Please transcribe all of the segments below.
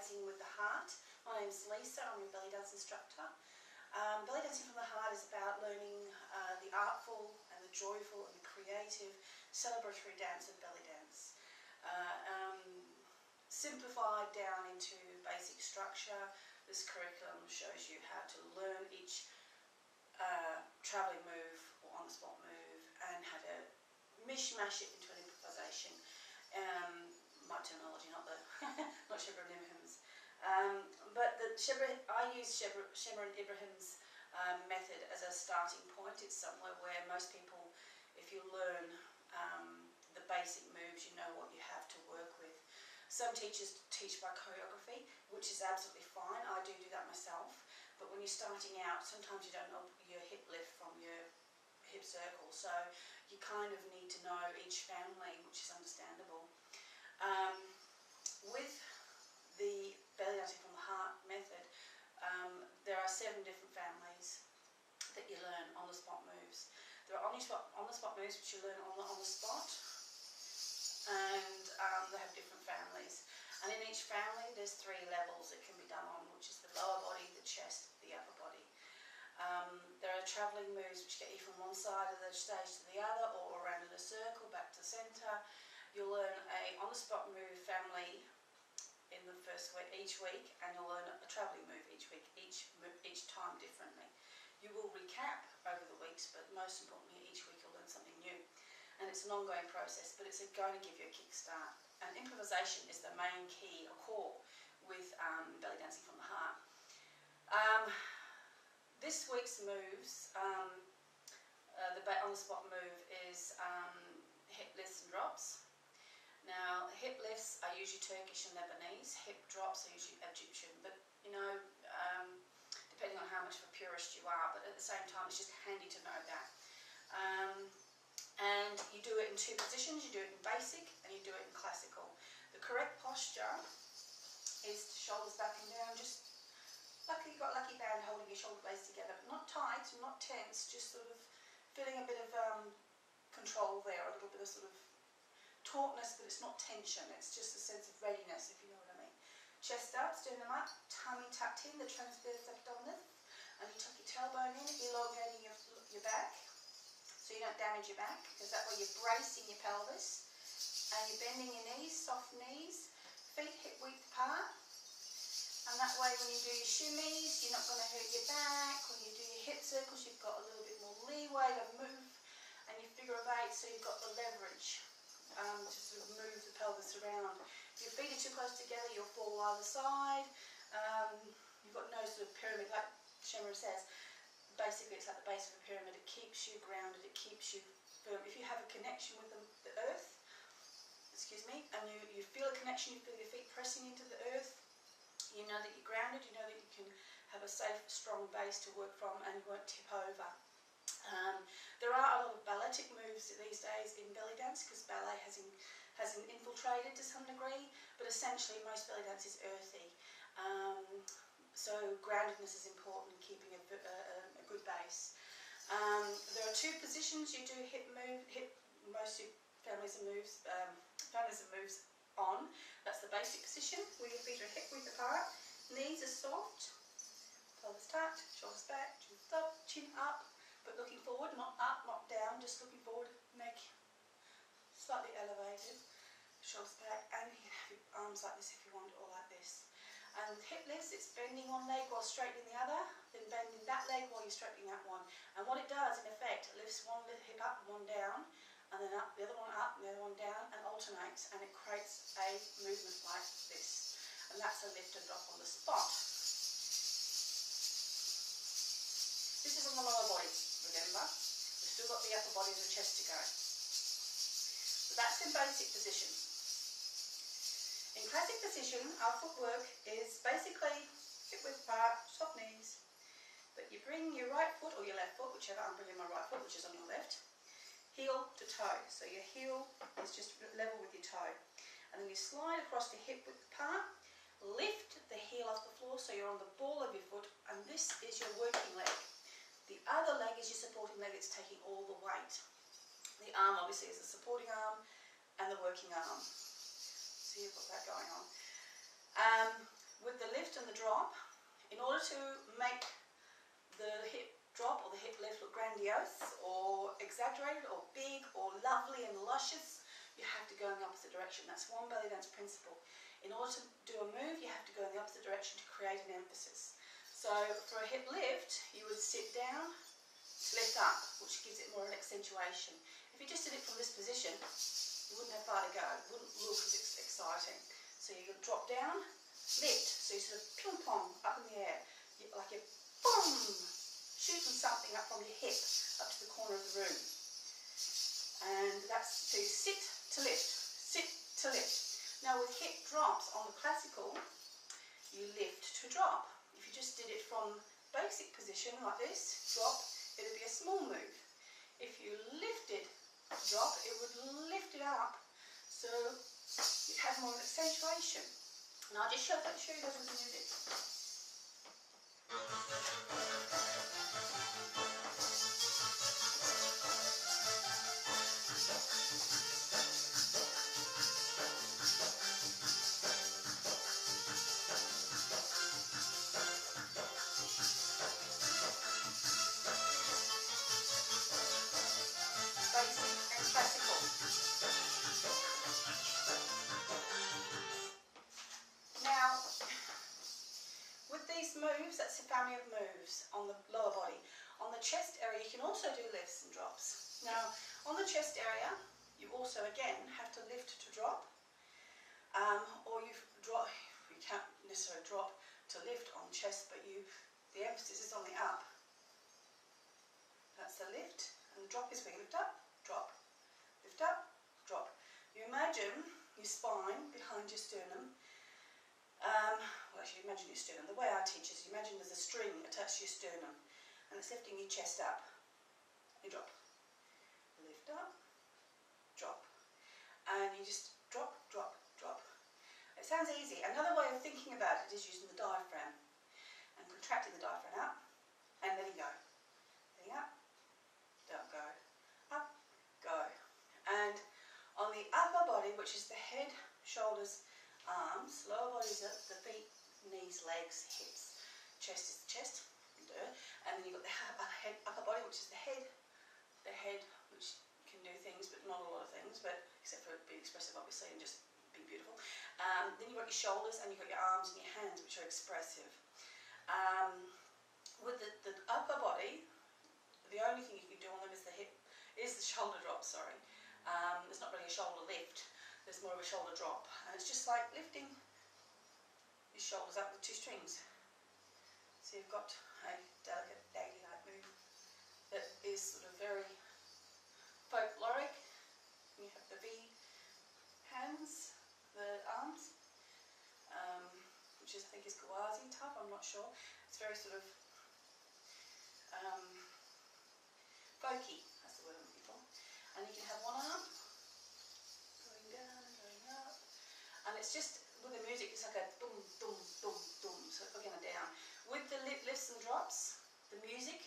Dancing with the Heart. My name's Lisa, I'm your belly dance instructor. Belly dancing from the heart is about learning the artful and the joyful and the creative celebratory dance of belly dance. Simplified down into basic structure, this curriculum shows you how to learn each travelling move or on-the-spot move and how to mishmash it into an improvisation. My terminology, not Shebra and Ibrahim's. But I use Shebra and Ibrahim's method as a starting point. It's somewhere where most people, if you learn the basic moves, you know what you have to work with. Some teachers teach by choreography, which is absolutely fine. I do that myself. But when you're starting out, sometimes you don't know your hip lift from your hip circle, so you kind of need to know each family, which is understandable. With the belly dancing from the heart method, there are 7 different families that you learn on the spot moves. There are on the spot moves which you learn on the spot, and they have different families. And in each family there's 3 levels it can be done on, which is the lower body, the chest, the upper body. There are travelling moves which get you from one side of the stage to the other, or around in a circle back to centre. You'll learn a on-the-spot move family in the first week, each week, and you'll learn a travelling move each week, each time differently. You will recap over the weeks, but most importantly, each week you'll learn something new. And it's an ongoing process, but it's going to give you a kickstart. And improvisation is the main key, or core, with belly dancing from the heart. This week's moves, the on-the-spot move is hip lifts and drops. Now, hip lifts are usually Turkish and Lebanese, hip drops are usually Egyptian, but you know, depending on how much of a purist you are, but at the same time it's just handy to know that. And you do it in 2 positions, you do it in basic and you do it in classical. The correct posture is shoulders back and down, just like you've got a lucky band holding your shoulder blades together, but not tight, not tense, just sort of feeling a bit of control there, a little bit of sort of tautness, but it's not tension, it's just a sense of readiness, if you know what I mean. Chest up, sternum up, tummy tucked in, the transverse abdominis, and you tuck your tailbone in, elongating your back, so you don't damage your back, because that way you're bracing your pelvis, and you're bending your knees, soft knees, feet hip width apart, and that way when you do your shimmies, you're not going to hurt your back. When you do your hip circles, you've got a little bit more leeway to move, and your figure of 8, so you've got the leverage to sort of move the pelvis around. If your feet are too close together, you'll fall either side. You've got no sort of pyramid, like Shemra says. Basically, it's like the base of a pyramid. It keeps you grounded, it keeps you firm. If you have a connection with the earth, and you feel a connection, you feel your feet pressing into the earth, you know that you're grounded, you know that you can have a safe, strong base to work from, and you won't tip over. There are a lot of balletic moves these days in belly dance, because ballet has infiltrated to some degree, but essentially most belly dance is earthy. So groundedness is important, keeping a good base. There are 2 positions you do most families of moves on. That's the basic position, where your feet are hip width apart, knees are soft, pelvis tucked, shoulders back, chin up, but looking forward, not up, not down, just looking forward, neck slightly elevated, shoulders back, and you can have your arms like this if you want, or like this. And with hip lifts, it's bending one leg while straightening the other, then bending that leg while you're straightening that one. And what it does, in effect, it lifts one hip up, one down, and then up, the other one up, and the other one down, and alternates, and it creates a movement like this. And that's a lift and drop on the spot. This is on the lower body, remember. We've still got the upper body and the chest to go. So that's in basic position. In classic position, our footwork is basically hip width apart, soft knees, but you bring your right foot or your left foot, whichever. I'm bringing my right foot, which is on your left, heel to toe. So your heel is just level with your toe. And then you slide across the hip width apart, lift the heel off the floor so you're on the ball of your foot, and this is your working leg. The other leg is your supporting leg that's taking all the weight. The arm obviously is the supporting arm and the working arm. So you've got that going on. With the lift and the drop, in order to make the hip drop or the hip lift look grandiose or exaggerated or big or lovely and luscious, you have to go in the opposite direction. That's one belly dance principle. In order to do a move, you have to go in the opposite direction to create an emphasis. So for a hip lift, you would sit down, lift up, which gives it more of an accentuation. If you just did it from this position, you wouldn't have far to go. It wouldn't look as exciting. So you could drop down, lift, so you sort of ping pong up in the air, like you're boom, shooting something up from your hip up to the corner of the room. And that's, so you sit to lift, sit to lift. Now with hip drops on the classical, you lift to drop. If you just did it from basic position like this, drop, it would be a small move. If you lifted drop, it would lift it up, so it has more of an accentuation. And I'll just show you those with the music. Basic and classical. Now, with these moves, that's a family of moves on the lower body. On the chest area, you can also do lifts and drops. Now, on the chest area, you also, again, have to lift to drop, or you can't necessarily drop to lift on chest, but the emphasis is on the up. That's the lift, and the drop is where you lift up, drop, drop. You imagine your spine behind your sternum. Well, actually, imagine your sternum. The way I teach is, you imagine there's a string attached to your sternum, and it's lifting your chest up. You drop, lift up, drop, and you just drop, drop, drop. It sounds easy. Another way of thinking about it is using the diaphragm and contracting the diaphragm out and letting go. Letting up, don't go, up, go. And on the upper body, which is the head, shoulders, arms, lower body is the feet, knees, legs, hips. Chest is the chest, and then you've got the upper body, which is the head, which can do things, but not a lot of things, but except for being expressive, obviously, and just being beautiful. Then you've got your shoulders, and you've got your arms and your hands, which are expressive. With the upper body, the only thing you can do on them is the shoulder drop, sorry. It's not really a shoulder lift, there's more of a shoulder drop. And it's just like lifting your shoulders up with two strings. So you've got a delicate daisy-like move that is sort of very folkloric. You have the V hands, the arms, which I think is Gwazi type, I'm not sure. It's very sort of folky, that's the word I'm looking for. And you can have one arm going down and going up, and it's just, with the music, it's like a dum, dum, dum, dum, so again a down. With the lifts and drops, the music,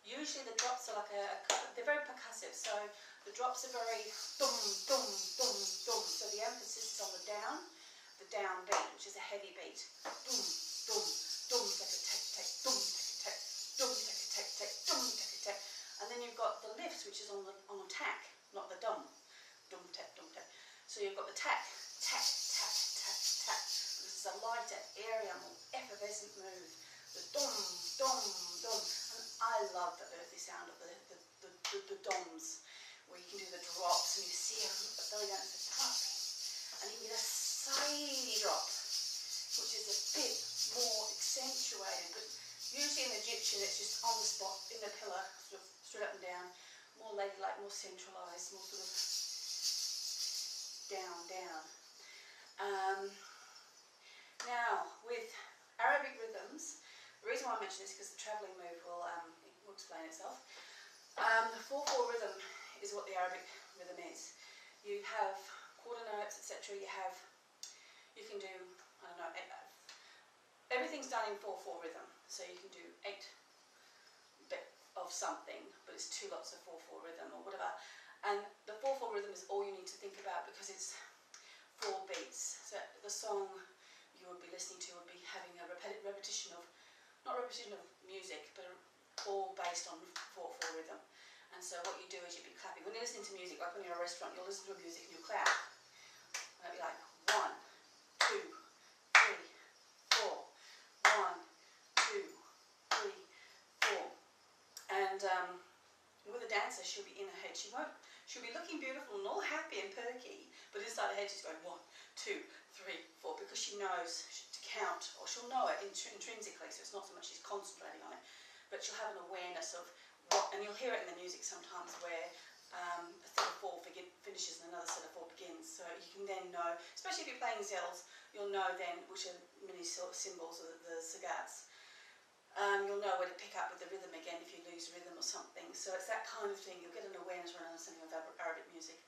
usually the drops are like they're very percussive, so the drops are very dum, dum, dum, dum, so the emphasis is on the down beat, which is a heavy beat. Dum, dum, dum, take a take, take, dum, take a take, dum, take a take, take, dum, take a take. And then you've got the lifts, which is on a tack, not the dum, dum, take, dum, take. So you've got the tack, tack, tack, tack, tack. This is a lighter, airier, more effervescent move. The dum, dum, dum. And I love the earthy sound of the doms, where you can do the drops and you see a belly dancer dropping. And you can get a sidey drop, which is a bit more accentuated, but usually in Egyptian it's just on the spot, in the pillar, sort of straight up and down, more ladylike, more centralised, more sort of down, down. Now, with Arabic rhythms, the reason why I mention this is because the travelling move will explain itself. The 4/4 rhythm is what the Arabic rhythm is. You have quarter notes, etc. You can do, I don't know, everything's done in 4/4 rhythm. So you can do 8 bit of something, but it's 2 lots of 4/4 rhythm or whatever. And the 4/4 rhythm is all you need to think about because it's 4 beats. So the song, you you would be listening to would be having a repetition of, not repetition of music, but all based on 4/4 rhythm. And so what you do is you'd be clapping. When you're listening to music, like when you're in a restaurant, you'll listen to music and you'll clap. And it'll be like 1, 2, 3, 4. 1, 2, 3, 4. And with a dancer, she'll be in her head. She'll be looking beautiful and all happy and perky, but inside her head she's going 1, 2, 3, 4, because she knows to count, or she'll know it intrinsically, so it's not so much she's concentrating on it, but she'll have an awareness of what, and you'll hear it in the music sometimes where a set of 4 finishes and another set of 4 begins, so you can then know, especially if you're playing zells, you'll know then which are many sort of symbols of the sagats. You'll know where to pick up with the rhythm again if you lose rhythm or something. So it's that kind of thing. You'll get an awareness or an understanding of Arabic music.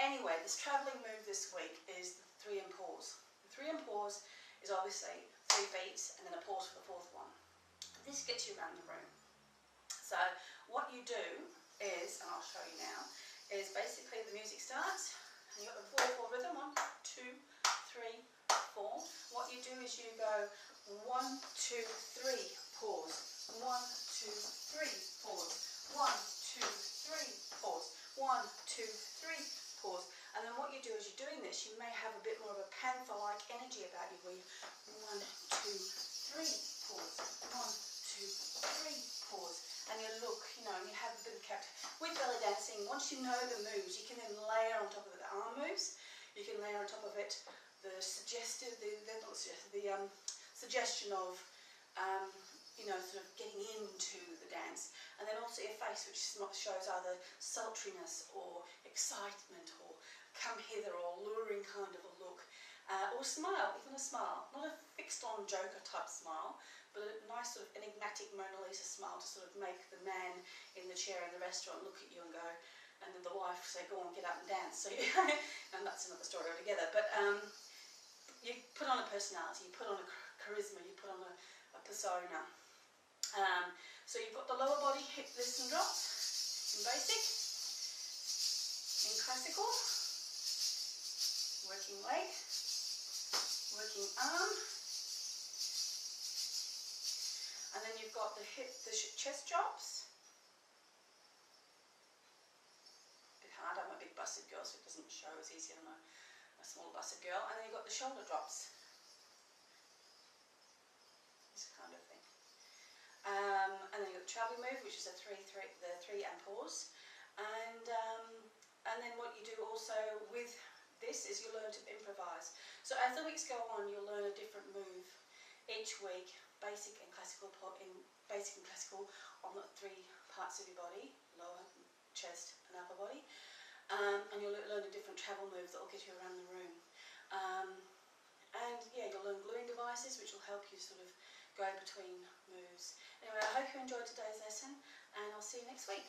Anyway, this travelling move this week is the 3 and pause. The 3 and pause is obviously 3 beats and then a pause for the 4th one. This gets you around the room. So what you do is, and I'll show you now, is basically the music starts and you've got the 4/4 rhythm, 1, 2, 3, 4. What you do is you go 1, 2, 3, pause, 1, 2, 3, pause, 1, 2, 3, pause, 1, 2, 3, pause. And then what you do as you're doing this, you may have a bit more of a panther-like energy about you where you 1, 2, 3, pause, 1, 2, 3, pause. And you look, you know, and you have a bit of character. With belly dancing, once you know the moves, you can then layer on top of it the arm moves. You can layer on top of it the suggestion of, you know, sort of getting into the dance, and then also your face, which shows either sultriness or excitement or come hither or luring kind of a look, or smile, even a smile, not a fixed on Joker type smile, but a nice sort of enigmatic Mona Lisa smile to sort of make the man in the chair in the restaurant look at you and go, and then the wife say, go on, get up and dance. So, and that's another story altogether. But you put on a personality, you put on a charisma, you put on a persona. So you've got the lower body hip lifts and drops in basic, in classical, working leg, working arm, and then you've got the chest drops. A bit hard, I'm a big busted girl, so it doesn't show as easy on a small busted girl. And then you've got the shoulder drops. This kind of thing. And then you've got the travelling move, which is the 3 and pause. And then what you do also with this is you learn to improvise. So as the weeks go on, you'll learn a different move each week, basic and classical on the 3 parts of your body, lower, chest and upper body. And you'll learn a different travel move that will get you around the room. And yeah, you'll learn gluing devices, which will help you sort of go between moves. Anyway, I hope you enjoyed today's lesson, and I'll see you next week.